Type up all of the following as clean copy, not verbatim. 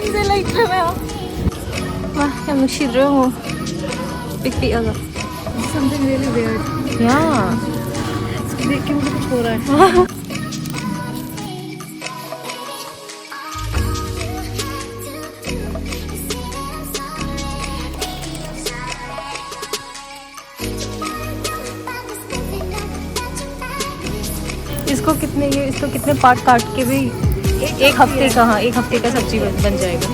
Is it like Wah, yang nusidro mo. Pick aga. Something really weird. Yeah. देख के मुझे कुछ हो रहा है. इसको कितने पार्ट काट के भी एक हफ्ते का, हाँ, एक हफ्ते का सब्जी बन जाएगा.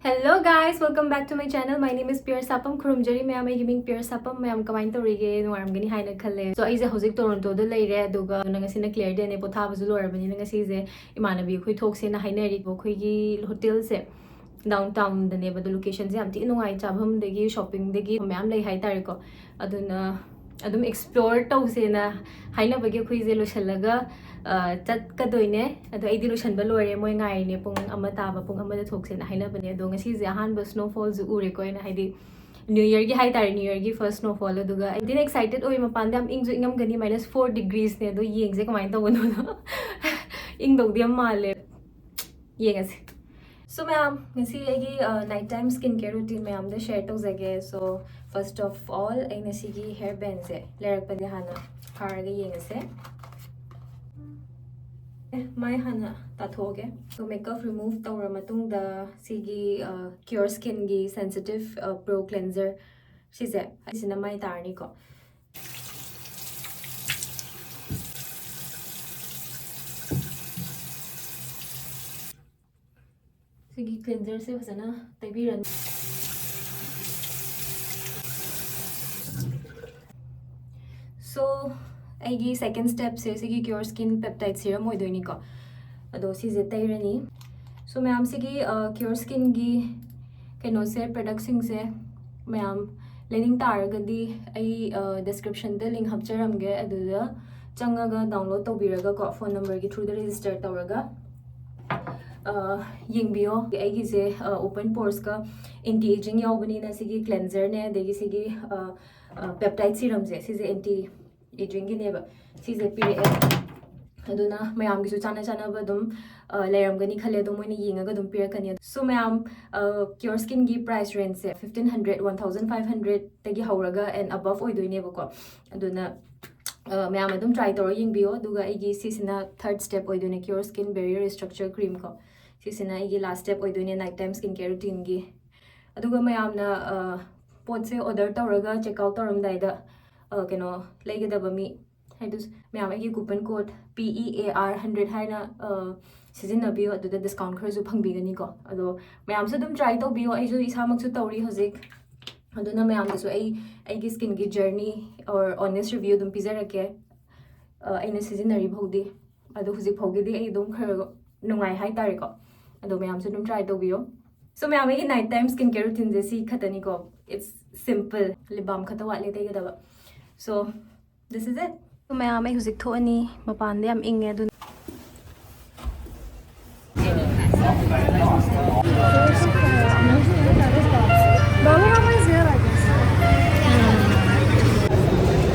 Hello guys, welcome back to my channel. My name is CureSkin. Khurumjari मैं आम गिमिंग CureSkin मैं आम कमाइन तो रिगे नुआरमगनी हाइना खले. So आई जे हौजिक टोरंटो दो लेरे दुगा नंगसिना क्लियर डे ने पोथाबजु लोरबनी नंगसी जे इमानबी खै थोकसे ना हाइनारि बो खैगी होटल से डाउनटाउन दने बद लोकेशन से आमती नुआइ चाभम दगी शॉपिंग दगी मैम ले हाइ तारे को अदुना अदुम एक्सप्लोर तौसेना हाइनाबगे खैजे लोसलगा चटकदोइने अदो आइदि लोसनबा लोरे मोय गाइने पुंग अमा ताबा पुंग अमा थोकसेना हाइनाबने अदो ngasi je ahanba snowfall zu ure ko ina haidi new year gi hai tare new year gi first snowfall aduga I didn't excited oi mapanda am ingju ingam gani -4 degrees ne do yengse kamai tawno no ing dog diam male yengase. So ma'am, ngasi agi night time skincare routine ma'am da share tawzage. So first of all ai ngasi gi hair band se lerak pa de hana pharaga yengase. My hana tathoge. So makeup remove tawra matung da sigi CureSkin gi sensitive pro cleanser size isina mai tarni ko. Sigi cleanser se fasana taibiran. So aigi second step se sigi CureSkin peptide serum oidoini ko ado si je tairani. So ma'am sigi CureSkin gi keno se product sing se ma'am lening taragadi ai description de link hapcharamge aduda changaga download tawbiraga ko phone number gi through the register tawraga yengbiyo aigi je open pores ka anti aging yawbani na sigi cleanser ne degi sigi peptide serum je si je anti aging gi neba si je pire aduna mayam gi su chana chana ba dum leram gani khale dum moini yinga ga dum pira kani. So mayam CureSkin gi price range se 1500 1500 tagi hauraga and above oi doine ba ko aduna mayam adum try toro yingbiyo duga igi sisina third step oi doine CureSkin barrier structure cream ko sisina igi last step oi doine night time skincare routine gi aduga mayam na pot se order toroga check out toram daida keno legedaba mi haidus mayam igi coupon code PEAR 100 haina sizinnabiyo aduda discount kharasu phangbigani ko ado mayam se dum try tawbiyo ai ju isamak su tawri hojik aduna mayam dasu ai gi skin gi journey or honest review dum pizarake aina sizinnari bhogdi ado hojik phogidi ai dum khara nungai hai tare ko ado mayam se dum try tawbiyo. So mayam igi night time skincare routine je si khatani ko it's simple lip balm khata wale te gadaba. So this is it. So mayam ai hojik thoani mapan de am inge adu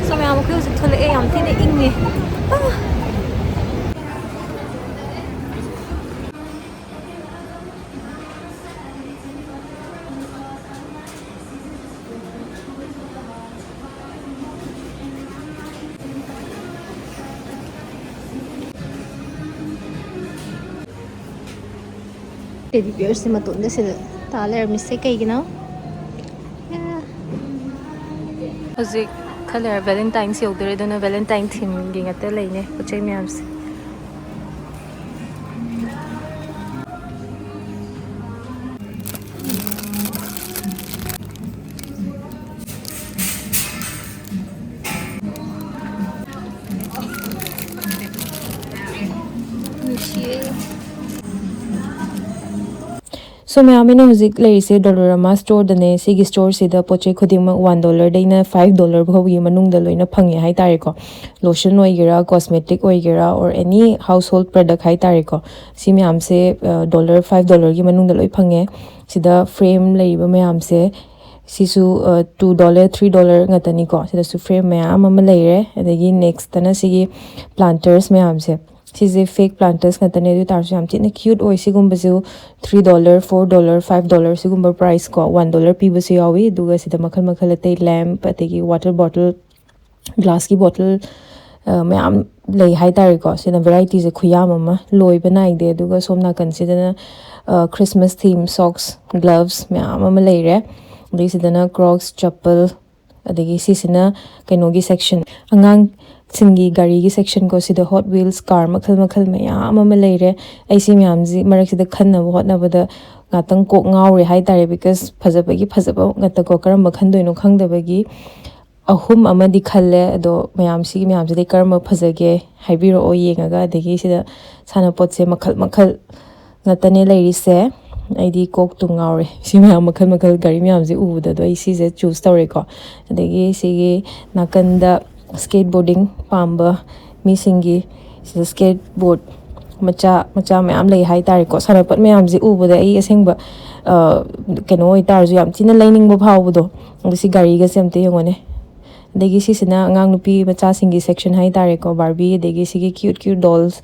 so mayam ko hojik thole e am thine inge teddy bear se matunda se taler mise kaigina hojik khaler valentine se odre dona valentine theme gi ngate leine pochai myam se So मैं Amina हुजिक लेरिसे डॉलरमा store दने सिगी store सिदा पोचे खुदिंग $1 दैना $5 भौगी मनुंग the लोइना fungi high तारे को lotion ओइगेरा cosmetic ओइगेरा और any house hold product high तारे को सि ma'am से $5 की मनुंग द लोइ फंगे सिदा फ्रेम लेइबा मैम से सिसु $2 $3 ngатani ko sida su frame ma'am अमा लेरे अदगी नेक्स्ट तना सिगी प्लांटर्स मैम से सिजे fake planters ngатane du tar yam thina cute oi sigum bazu $3 $4 $5 sigum price ko $1 pi basu yawi duga sida makhal makhal ate lamp ategi water bottle glass ki bottle mayam lei hai tar ko sina variety je khuyam ama loi banai de duga somna consider Christmas theme socks gloves mayam ama leire dei sidana crocs chappal adegi sisina kainogi section angang singi gari gi section ko sida hot wheels car makhal makhal mayam ama leire ai si mayam ji marak sida khanna hotna bada ngatang kok ngaure hai tare because phajabagi phajaba ngata ko karam khandoino khangdabagi ahum ama di khalle ado mayam si mayam ji karma phajage haibiro o yengaga adegi sida sana pot se makhal makhal ngatane leiri se aidi kok tu ngaure si mayam makhal makhal gari mayam ji ubuda do ai si je choose tawre ko adegi sigi nakanda skateboarding pamba mi singi skateboard macha macha mayam lei hai tare ko sarapat mayam ji ubuda ai asengba keno oi tar ju yam tina lining bo phawbu do si gari ga semte yongone degi si sina angang nupi macha singi section hai tare ko barbie degi sigi cute cute dolls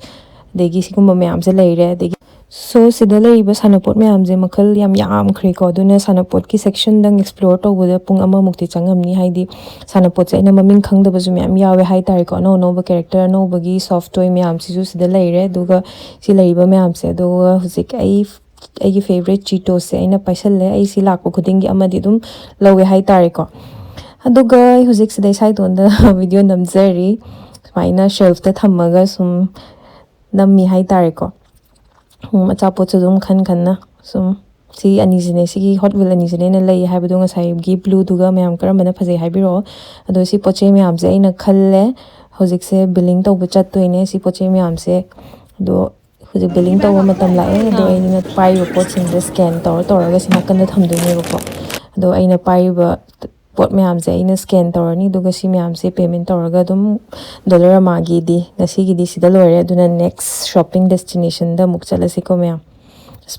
degi sigumba mayam se leire degi so sida leiba sanapot mayam je makhal yam khre ko duna sanapot ki section dang explore to boda pung ama mukti changamni haidi sanapot se ina maming khangda bazu mayam yawe hai tare ko no ba character no bagi soft toy mayam si ju sida leire duga si leiba mayam se do husik ai favorite cheetos se ina paisal le ai si lakpo khudingi amadi dum lawe hai tare ko aduga husik sida sai donda video namjari maina shelf ta thamaga sum nammi hai tare ko achapot chu dum khan khanna sum si ani jine sigi hot wheel ani jine na lei haibadu nga sai gi blue duga mayam karambana phajai haibiro ado si poche mayam je aina khalle hojik se billing to bu chat toine si poche mayam se do hojik billing to matam la e do aina pai ro pot sing scan tor ga sina kan thamdune ko ado aina pai ba pot mayam je aina scan torani duga si mayam se payment torga dum dollar ma gi di ngasi gi di sida loire aduna next shopping destination da muk chala se ko mayam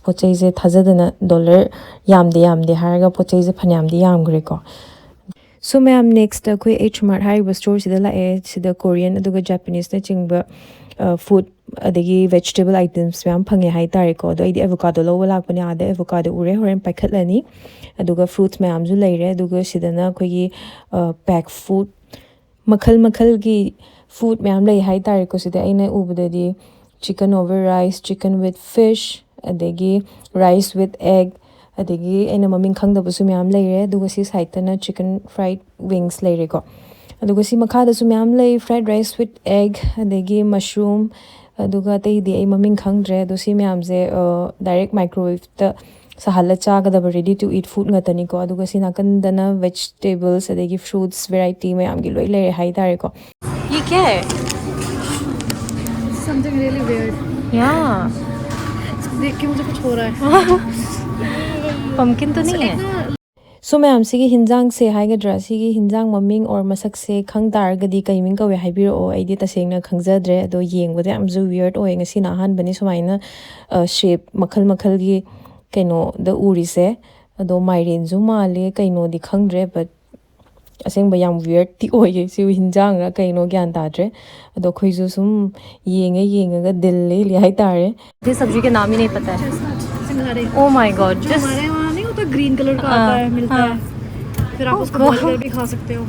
pochai je thajadana dollar yamde haraga pochai je phanyam di yam gre ko so mayam next koi H Mart hariba store sida la e sida Korean aduga Japanese na chingba food adagi vegetable items mayam phange hai tare ko do idi avocado lo wala pani ade avocado ure horen paikhatlani aduga fruits mayam ju leire aduga sidana koi gi pack food makhal gi food mayam lei hai tare ko sida aina ubudadi chicken over rice chicken with fish adagi rice with egg adagi aina maming khangda basu mayam leire aduga si side na chicken fried wings leire ko aduga si makha da su mayam lei fried rice with egg adagi mushroom aduga tei di ai maming khangdre ado si mayam je direct microwave ta sahala chaga da ready to eat food ngatani ko aduga si nakandana vegetables adagi fruits variety mayam gi loi leire hai tare ko ye kya hai Something really weird. yeah देख के मुझे कुछ हो रहा है. pumpkin to nahi hai so mayam sigi hingjang se haigadra sigi hingjang maming or masak se khangdar gadi kaiming kawe haibiro o aidi tasengna khangjadre ado yengbode am ju weird o engasi na han bani sumaina shape makhal gi kaino the uri se ado mairen ju male kaino di khangdre but asengba yam weird ti oye si hingjang ra kaino gyan tadre ado khoi ju sum yenga dil le hai tare ye sabji के नाम ही नहीं पता है सिंघाड़े. oh my god just हमारे वहाँ नहीं होता ग्रीन कलर का आता है मिलता है. फिर आप उसको बॉईल कर भी खा सकते हो.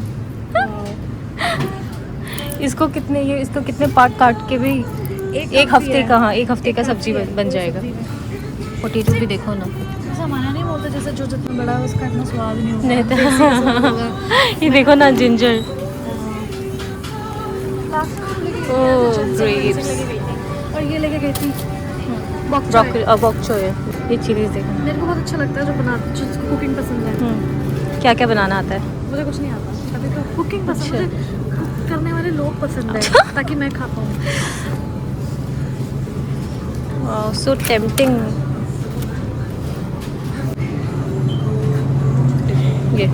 इसको कितने पार्ट काट के भी एक हफ्ते का हाँ एक हफ्ते का सब्जी बन जाएगा पोटैटो भी देखो ना हमारा नहीं बोलते जैसे जो जितना बड़ा है उसका इतना स्वाद नहीं होता. ये देखो ना जिंजर ओह ग्रेप्स और ये लेके गई थी बॉक चोय ये चिलीज देखो मेरे को बहुत अच्छा लगता है जो बनाते जिसको कुकिंग पसंद है. क्या क्या बनाना आता है मुझे कुछ नहीं आता. अभी तो कुकिंग पसंद है. कुक करने वाले लोग पसंद है ताकि मैं खा पाऊँ. सो टेम्पटिंग ये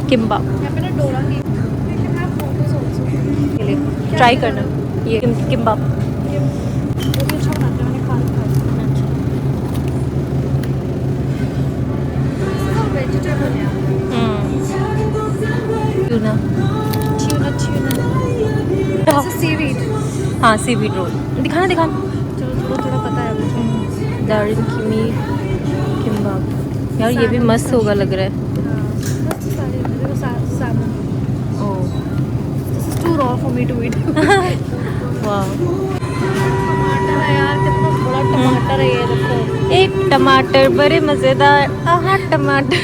किम्बाप यहाँ पे ना डोरा नहीं. ट्राई करना ये किम्बाप वो भी अच्छा बनाते हैं. मैंने खाया वेजिटेबल है. Tuna seaweed. हाँ सीवीड रोल दिखाना दिखाना। चलो थोड़ा थोड़ा पता है मुझे। दारिन किमी किम्बाब यार ये भी मस्त होगा लग रहा है। ओह This is too raw for me to eat. वाह टमाटर है यार, कितना बड़ा टमाटर है ये देखो। एक टमाटर बड़े मज़ेदार। आहा टमाटर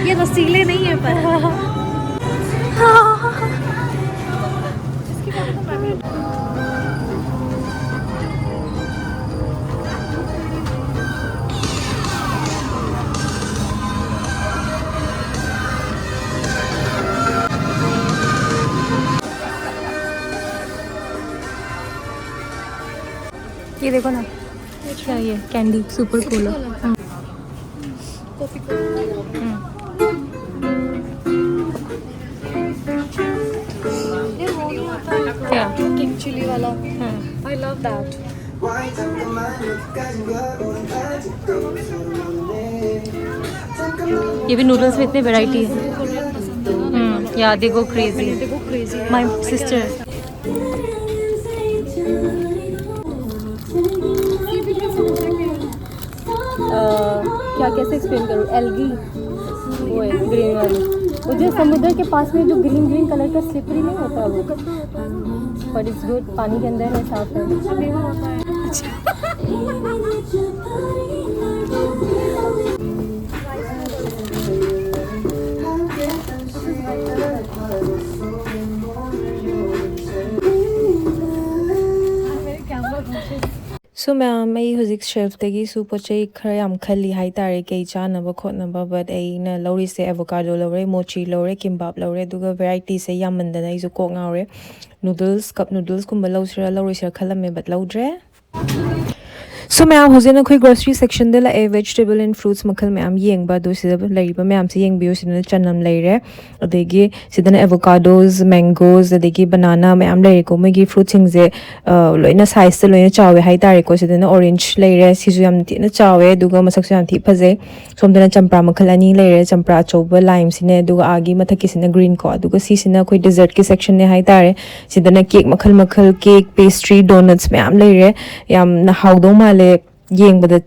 ये रसीले नहीं है पर। ये देखो ना क्या ये कैंडी सुपर कूल। कॉफी ये वो नहीं होता है क्या? किंग चिली वाला। I love that. ये भी नूडल्स में इतनी वैरायटी है। या दे गो क्रेजी। माय सिस्टर क्या कैसे एक्सप्लेन करूँ? एल्गी वो है ग्रीन वाली, वो जो समुद्र के पास में जो ग्रीन ग्रीन कलर का स्लिपरी नहीं होता वो, बट इट्स गुड। पानी के अंदर है, साफ है। सो मैम मैं हजिक शेल्फतगी सु पोचै खरा याम खली हाई तारे कई चानब खोटनब बट अइना लौरिसे एवोकाडो लौरे, मोची लौरे, किम्बाब लौरे, दुगा वेराइटी से यामंदना इजु कोक ngawre। नूडल्स कप नूडल्स कुंबा लौसरा लौरिसरा खलमे बट लौद्रे। सो मैम हजिक अखोई ग्रोसरी सेक्शन दे लाए वेजिटेबल एंड फ्रूट्स मखल मैम येंगबा दो सिदा लैरिबा मैम से येंगबियो सिदा चनम लैरे अदेगी सिदा एवोकाडोस मैंगोस अदेगी बनाना मैम लैरेको मेगी फ्रूट सिंगजे लोइना साइज से लोइना चावे हाई तारेको सिदा ऑरेंज लैरे सिजु याम तिना चावे दुगा मसकसु याम थी फजे सोमदना चंपरा मखल अनि लैरे चंपरा चौबा लाइम सिने दुगा आगी मथकी सिना ग्रीन को दुगा सिसिना कोई डेजर्ट के सेक्शन ने हाई तारे सिदा केक मखल मखल केक पेस्ट्री डोनट्स मैम लैरे याम ना हाउदो माले येंगबदा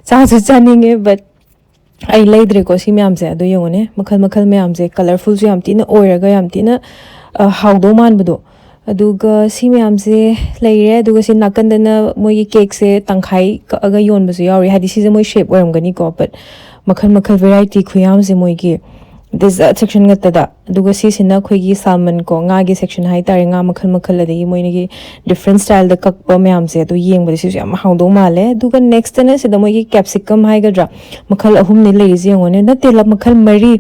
चासु चानिंगे बट आई लेद्रेको सी मैम से अदो येंगोने मखल मखल मैम से कलरफुल जो याम तिना ओइरगा याम तिना हाउदो मानबदो अदुगा सी मैम से लेरे अदुगा सी नाकंदना मोई केक से तंखाई कअगा योनबसु यावरी हादि सी मोई शेप ओइरमगनी को बट मखल मखल वैरायटी खुयाम से मोई की डेजर्ट सेक्शन गत्तदा अदुगा सी सिना खोगी सालमन को ngaगी सेक्शन हाई तारे nga मखल मखल अदगी मोइनगी डिफरेंट स्टाइल द ककपा मैम से तो येंगबदि सी याम हाउदो माले दुगा नेक्स्ट ने सिदा मोइगी कैप्सिकम हाइगद्रा मखल अहुम नि लेजी येंगोने नतेला मखल मरी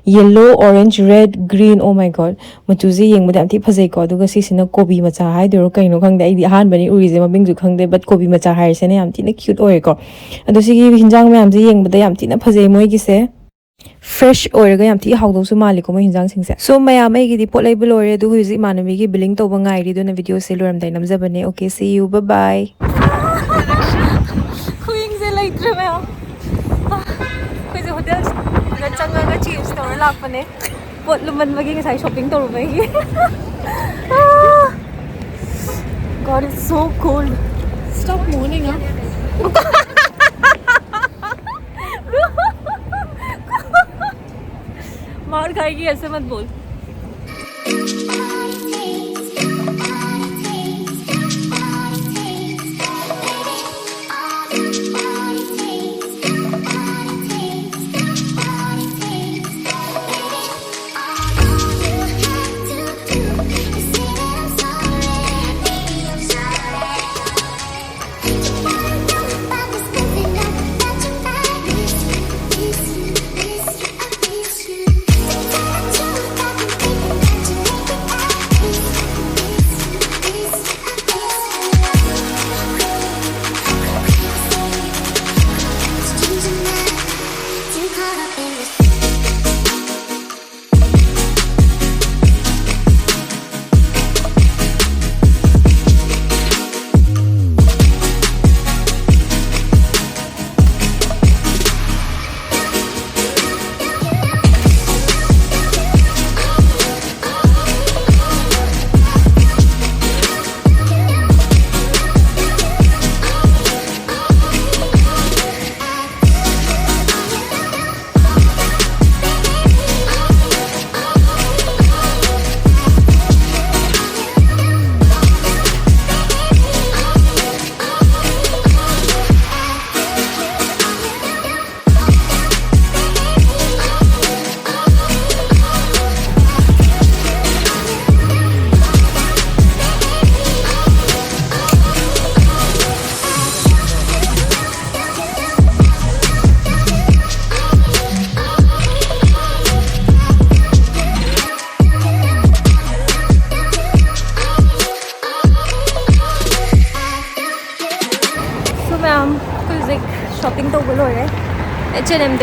yellow orange red green oh my god मचुजी येंगबदि आमति फजै को दुगा सी सिना कोबी मचा हाइदरो कइनो खंगदे आइदि हान बनि उरिजे मबिंगजु खंगदे बट कोबी मचा हाइरसे ने आमति ने क्यूट ओए को अदो सिगी हिंजांग मैम से येंगबदि आमति न फजै मोइगी से फ्रेश ओइरगा याम थी हाउदोसु मालिको mo hinjang singse so mayam ai gidi pot label ore du huji manami gi billing to bangai ri do na video se loram dai namjabane okay see you bye bye khuing se laitre me koi je hotel ga changa ga change to lak pane pot luman magi ngai shopping to ru gi god it's so cold Stop moaning, huh? मार खाएगी ऐसे मत बोल।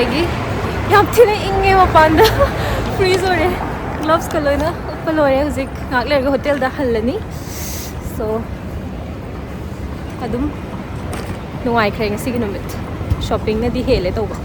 ꯁꯥꯕꯗꯒꯤ ꯌꯥꯝ ꯊꯤꯅ ꯏꯪꯉꯦ ꯃꯄꯥꯟꯗ fridge ꯑꯣꯏꯔꯦ ꯒ꯭ꯂꯣꯚꯁꯀ ꯂꯣꯏꯅ ꯎꯞꯄ ꯂꯣꯏꯔꯦ ꯍꯧꯖꯤꯛ ꯉꯥꯏꯍꯥꯛ ꯂꯩꯔꯒ ꯍꯣꯇꯦꯜꯗ ꯍꯜꯂꯅꯤ ꯁꯣ ꯑꯗꯨꯝ ꯅꯨꯡꯉꯥꯏꯈ꯭ꯔꯦ ꯉꯁꯤꯒꯤ ꯅꯨꯃꯤꯠ ꯁꯣꯞꯄꯤꯡꯅꯗꯤ ꯍꯦꯜꯂꯦ ꯇꯧꯕ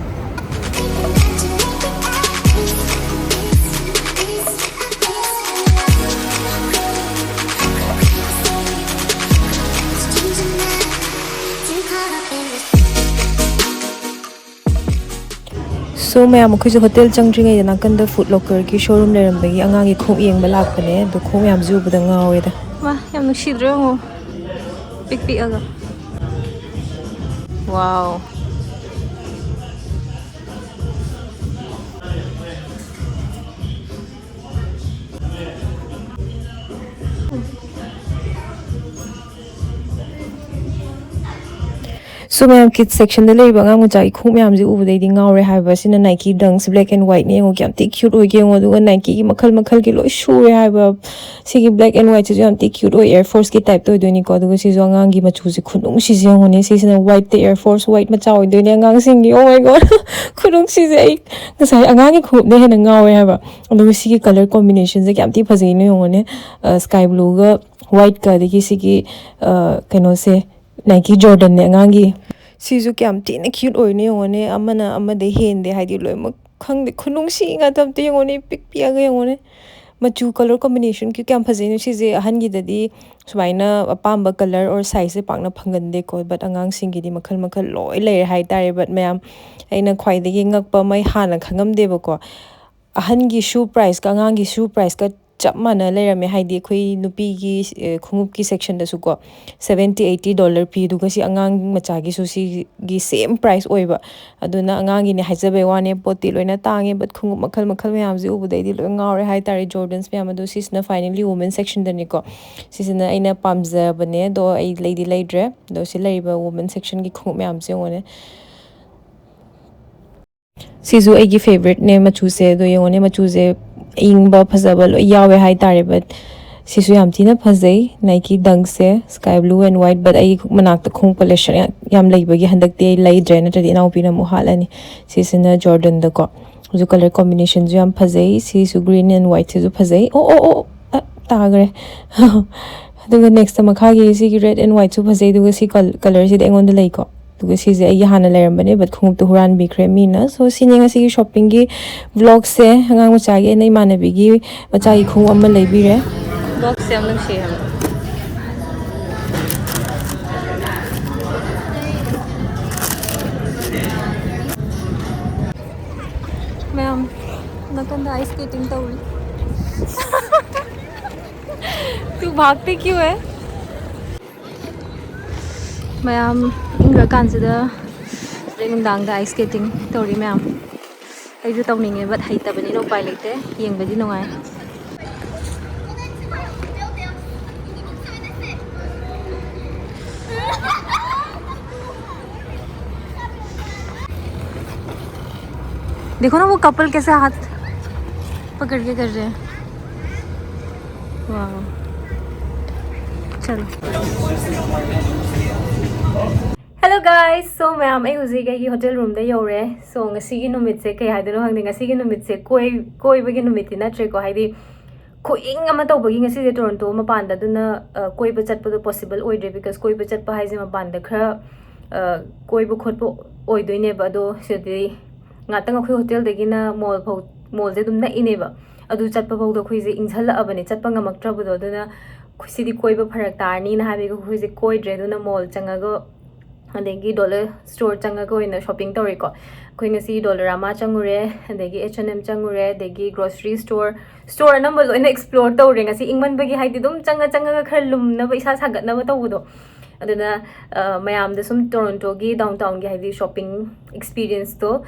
So mayam akhoi hotel changdringai nakanda food locker ki showroom lerambagi angangi khom yengba lakpane do khom yam ju bada ngawe da ma yam nusidre ngo pik pik aga wow So mayam kids section da leiba nga mu chai khum yam ji ubudai di ngaure haiba sina Nike dunks black and white ne ngo kyam ti cute oi ge ngo duga Nike gi makhal makhal ki loi shure haiba sigi black and white ji yam ti cute oi Air Force ki type to doi ni ko duga si jo ngang gi machu ji khunung si je ngo ne si sina white te Air Force white ma chaw doi ne ngang sing gi oh my god khunung si je ai ngasai angang gi khum ne hena ngawe haiba duga si gi color combination je kyam ti phajai ne ngo ne sky blue ga white ka de gi si gi kaino se Nike Jordan ne ngangi sizu kyam ti na cute oi ne yongone amana amade hende haidi loimak khangde khunung si nga tam te yongone pik pia ga yongone machu color combination ki kyam phajai no sije ahan gi dadi subaina apamba color or size se pakna phangande ko but angang singi di makhal makhal loi le hai tare but mayam aina khwai de gi ngak pa mai hana khangam de ba ko ahan gi shoe price ka angang gi shoe price ka chap mana lerame haidi khoi nupi gi khungup ki section da su ko $70-80 pi duga si angang macha gi su si gi same price oiba aduna angang gi ne haijabe wane poti loina tange but khungup makhal makhal mayam ji ubudai di loi ngaure hai tare Jordans mayam adu sisna finally women section da ni ko sisna aina pamja bane do ai lady leidre do si leiba women section gi khungup mayam ji ngone sizu ai gi favorite ne machu se do yongone machu se ingba phajaba lo yawe hai tare but sisu yam tina phajai Nike dunk se sky blue and white but ai manak ta khong collection yam leiba gi handak te lei dre na tadi nau pina mu halani sisina Jordan da ko ju color combination ju yam phajai sisu green and white se ju phajai oh tagre duga next time kha gi si red and white su phajai duga si color si de ngon da lei ko duga si je ai hana leram bane but khung tu huran bi kre mi na so sining asi gi shopping gi vlog se hangang macha gi nei manabi gi macha gi khung amma lei bi re vlog se am nang she ham ma'am nakanda ice skating tauri tu bhagte kyun hai mayam ingra kansida nungdang da ice skating tori mayam ai ju tawninge but haitabani no pai lekte yengbadi nongai देखो ना वो couple कैसे हाथ पकड़ के कर रहे हैं वाह चलो Hello guys, so ma'am ai huzig ai hotel room da yore so ngasi gi numit se kai haidano hangde ngasi gi numit se koi bagi numit na tre ko haidi khoing ama taw bagi ngasi de Toronto ma pan da duna koi ba chat pa possible oidre because koi ba chat pa haije ma pan da khara koi ba khot po oidoine ba do sedi ngatang khoi hotel de gi na mall de dum na ine ba adu chat pa bawda khoi je injhala abane chat pa ngamak tra ba do duna sidi koi ba pharak tarni na habi ko khoi je koi dre duna mall changa go adegi dollar store changa go ina shopping tori ko khoi ngasi dollar ama changure adegi H&M changure adegi grocery store number lo ina explore tori ngasi ingman bagi haidi dum changa ga khar lum na ba isa sagat na ba tawdo aduna mayam de sum Toronto gi downtown gi haidi shopping experience to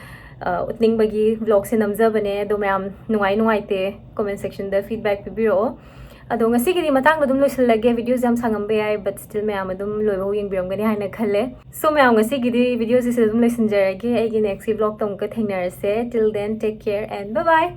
utning bagi vlog se namja bane do mayam nungai te comment section da feedback pibiro ado ngasi gi matang dum loisilage videos jam sangam be ai but still mayam dum loibo yengbiram gani haina khalle so mayam ngasi gi videos se dum loisinjarage ai gi next vlog tom ka thainarase till then take care and bye bye